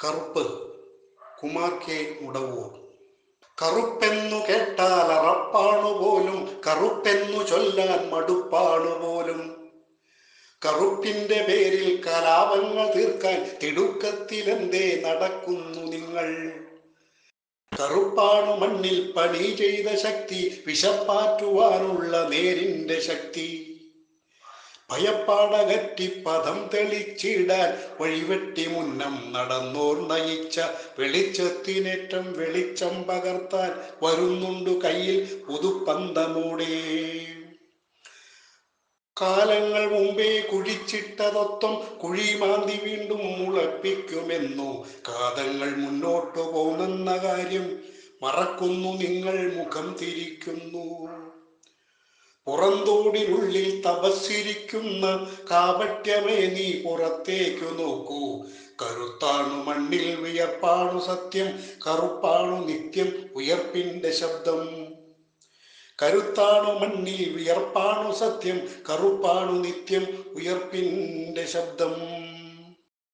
കറുപ്പ്. കുമാർ കെ മുടവൂർ. കറുപ്പെന്നു കേട്ടാൽ അറപ്പാണു പോലും, കറുപ്പെന്നു ചൊല്ലാൻ മടുപ്പാണു പോലും. കറുപ്പിന്റെ പേരിൽ കലാപങ്ങൾ തീർക്കാൻ തിടുക്കത്തിലെന്തേ നടക്കുന്നു നിങ്ങൾ? കറുപ്പാണു മണ്ണിൽ പണി ചെയ്ത ശക്തി, വിശപ്പാറ്റുവാനുള്ള നേരിന്റെ ശക്തി. ഭയപ്പാടകറ്റി പദം തെളിച്ചിടാൻ വഴിവെട്ടി മുന്നം നടന്നോർ നയിച്ച വെളിച്ചത്തിനേറ്റം വെളിച്ചം പകർത്താൻ വരുന്നുണ്ടു കയ്യിൽ പുതുപ്പന്തമൂടെ. കാലങ്ങൾ മുമ്പേ കുഴിച്ചിട്ട തത്വം കുഴിമാന്തി വീണ്ടും മുളപ്പിക്കുമെന്നു കാതങ്ങൾ മുന്നോട്ടു പോകുന്ന കാര്യം മറക്കുന്നു നിങ്ങൾ, മുഖം തിരിക്കുന്നു. പുറന്തോടിനുള്ളിൽ തപസ്സിരിക്കുന്ന കാപട്യമേ നീ പുറത്തേക്കു നോക്കൂ. കരുത്താണു മണ്ണിൽ വിയർപ്പാണു സത്യം, കറുപ്പാണു നിത്യം ഉയർപ്പിന്റെ ശബ്ദം. കരുത്താണു മണ്ണിൽ വിയർപ്പാണു സത്യം, കറുപ്പാണു നിത്യം ഉയർപ്പിന്റെ ശബ്ദം.